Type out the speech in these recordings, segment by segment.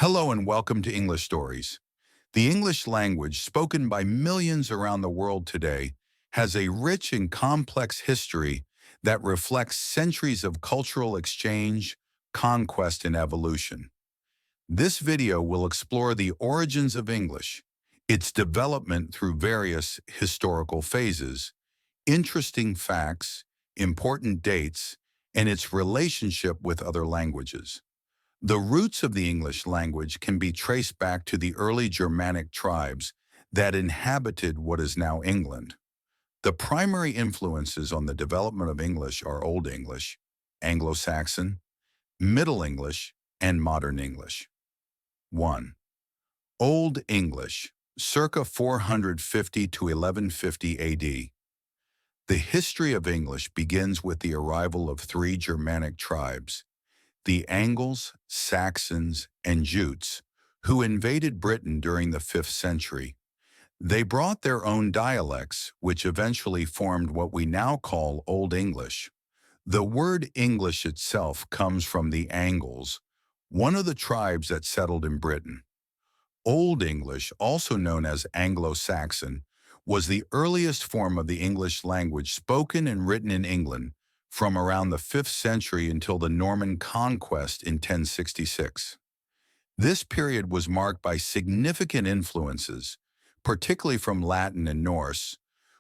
Hello and welcome to English Stories. The English language, spoken by millions around the world today, has a rich and complex history that reflects centuries of cultural exchange, conquest, and evolution. This video will explore the origins of English, its development through various historical phases, interesting facts, important dates, and its relationship with other languages. The roots of the English language can be traced back to the early Germanic tribes that inhabited what is now England. The primary influences on the development of English are Old English, Anglo-Saxon, Middle English, and Modern English. 1. Old English, circa 450 to 1150 AD. The history of English begins with the arrival of three Germanic tribes, the Angles, Saxons, and Jutes, who invaded Britain during the 5th century. They brought their own dialects, which eventually formed what we now call Old English. The word English itself comes from the Angles, one of the tribes that settled in Britain. Old English, also known as Anglo-Saxon, was the earliest form of the English language spoken and written in England from around the 5th century until the Norman Conquest in 1066. This period was marked by significant influences, particularly from Latin and Norse,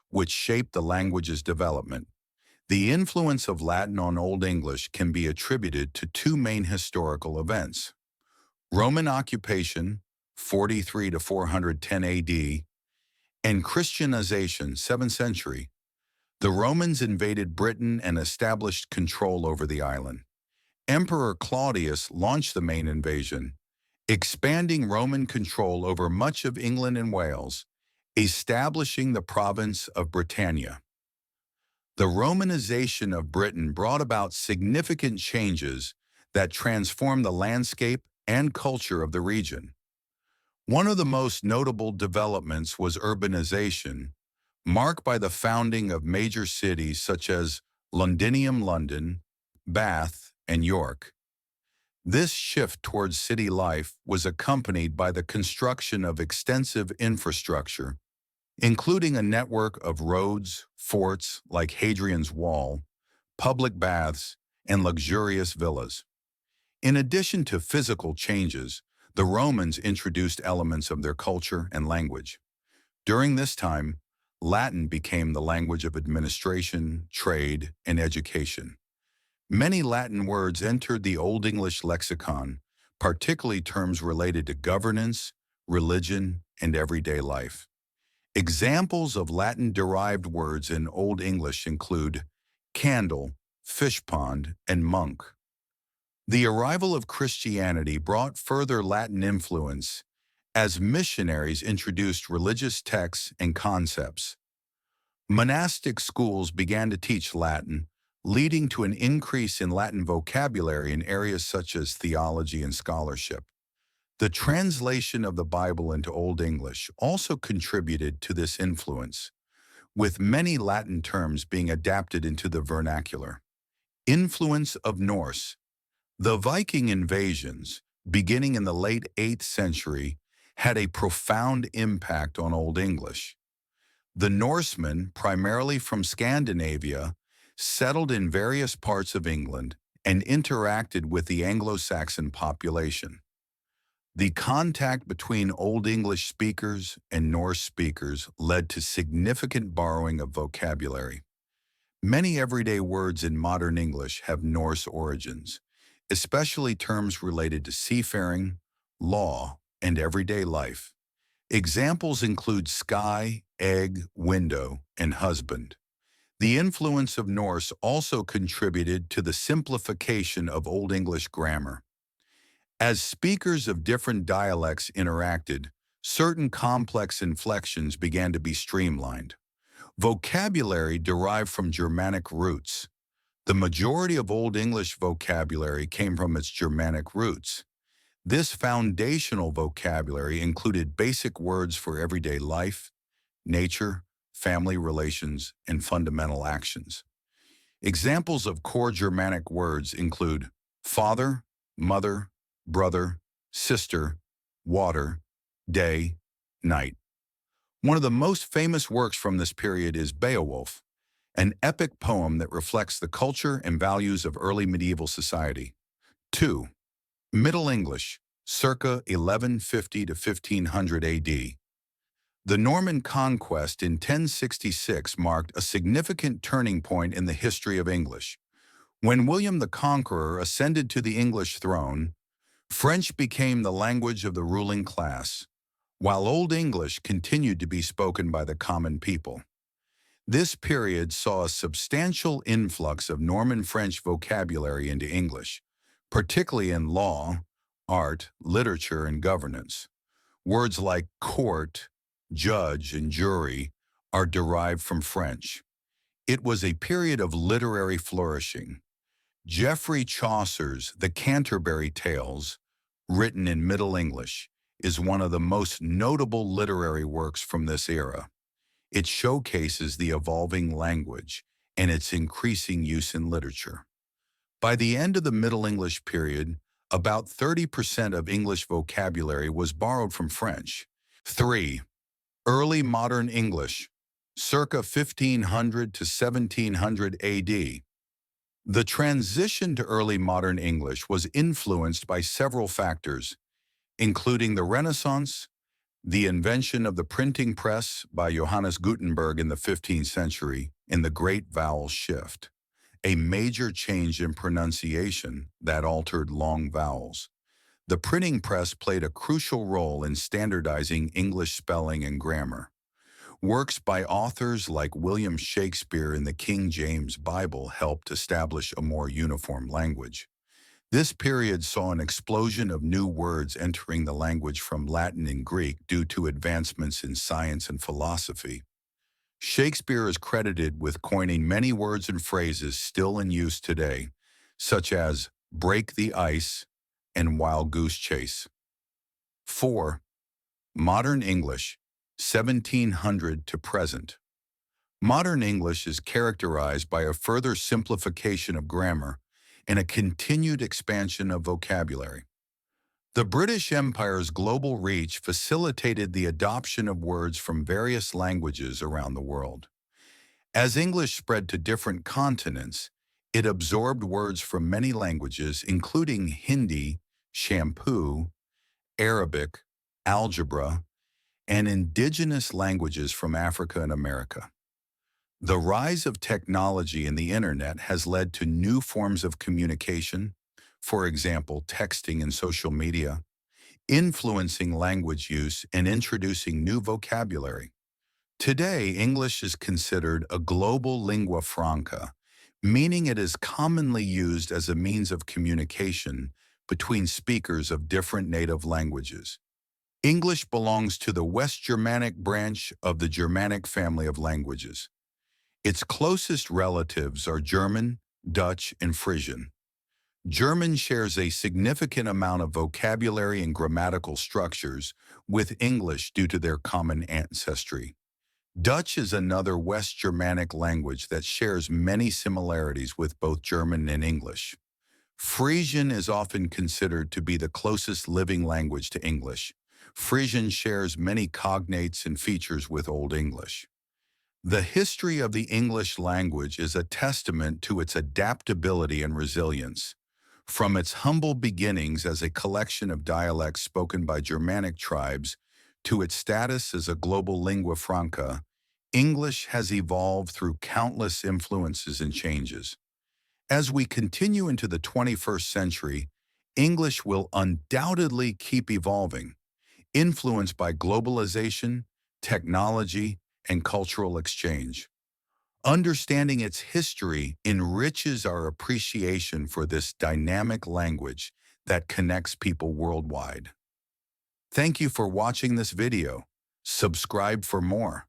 which shaped the language's development. The influence of Latin on Old English can be attributed to two main historical events: Roman occupation, 43 to 410 AD, and Christianization, 7th century. The Romans invaded Britain and established control over the island. Emperor Claudius launched the main invasion, expanding Roman control over much of England and Wales, establishing the province of Britannia. The Romanization of Britain brought about significant changes that transformed the landscape and culture of the region. One of the most notable developments was urbanization, marked by the founding of major cities such as Londinium London, Bath, and York. This shift towards city life was accompanied by the construction of extensive infrastructure, including a network of roads, forts like Hadrian's Wall, public baths, and luxurious villas. In addition to physical changes, the Romans introduced elements of their culture and language. During this time, Latin became the language of administration, trade, and education. Many Latin words entered the Old English lexicon, particularly terms related to governance, religion, and everyday life. Examples of Latin-derived words in Old English include candle, fish pond, and monk. The arrival of Christianity brought further Latin influence as missionaries introduced religious texts and concepts. Monastic schools began to teach Latin, leading to an increase in Latin vocabulary in areas such as theology and scholarship. The translation of the Bible into Old English also contributed to this influence, with many Latin terms being adapted into the vernacular. Influence of Norse. The Viking invasions, beginning in the late 8th century, had a profound impact on Old English. The Norsemen, primarily from Scandinavia, settled in various parts of England and interacted with the Anglo-Saxon population. The contact between Old English speakers and Norse speakers led to significant borrowing of vocabulary. Many everyday words in modern English have Norse origins, especially terms related to seafaring, law, and everyday life. Examples include sky, egg, window, and husband. The influence of Norse also contributed to the simplification of Old English grammar. As speakers of different dialects interacted, certain complex inflections began to be streamlined. Vocabulary derived from Germanic roots. The majority of Old English vocabulary came from its Germanic roots. This foundational vocabulary included basic words for everyday life, nature, family relations, and fundamental actions. Examples of core Germanic words include father, mother, brother, sister, water, day, night. One of the most famous works from this period is Beowulf, an epic poem that reflects the culture and values of early medieval society. 2. Middle English, circa 1150 to 1500 AD. The Norman Conquest in 1066 marked a significant turning point in the history of English. When William the Conqueror ascended to the English throne, French became the language of the ruling class, while Old English continued to be spoken by the common people. This period saw a substantial influx of Norman French vocabulary into English, particularly in law, art, literature, and governance. Words like court, judge, and jury are derived from French. It was a period of literary flourishing. Geoffrey Chaucer's The Canterbury Tales, written in Middle English, is one of the most notable literary works from this era. It showcases the evolving language and its increasing use in literature. By the end of the Middle English period, about 30% of English vocabulary was borrowed from French. 3. Early Modern English, circa 1500 to 1700 AD. The transition to early modern English was influenced by several factors, including the Renaissance, the invention of the printing press by Johannes Gutenberg in the 15th century, and the Great Vowel Shift, a major change in pronunciation that altered long vowels. The printing press played a crucial role in standardizing English spelling and grammar. Works by authors like William Shakespeare in the King James Bible helped establish a more uniform language. This period saw an explosion of new words entering the language from Latin and Greek due to advancements in science and philosophy. Shakespeare is credited with coining many words and phrases still in use today, such as break the ice and wild goose chase. 4. Modern English, 1700 to present. Modern English is characterized by a further simplification of grammar and a continued expansion of vocabulary. The British Empire's global reach facilitated the adoption of words from various languages around the world. As English spread to different continents, it absorbed words from many languages, including Hindi, shampoo, Arabic, algebra, and indigenous languages from Africa and America. The rise of technology and the internet has led to new forms of communication, for example, texting and social media, influencing language use and introducing new vocabulary. Today, English is considered a global lingua franca, meaning it is commonly used as a means of communication between speakers of different native languages. English belongs to the West Germanic branch of the Germanic family of languages. Its closest relatives are German, Dutch, and Frisian. German shares a significant amount of vocabulary and grammatical structures with English due to their common ancestry. Dutch is another West Germanic language that shares many similarities with both German and English. Frisian is often considered to be the closest living language to English. Frisian shares many cognates and features with Old English. The history of the English language is a testament to its adaptability and resilience. From its humble beginnings as a collection of dialects spoken by Germanic tribes to its status as a global lingua franca, English has evolved through countless influences and changes. As we continue into the 21st century, English will undoubtedly keep evolving, influenced by globalization, technology, and cultural exchange. Understanding its history enriches our appreciation for this dynamic language that connects people worldwide. Thank you for watching this video. Subscribe for more.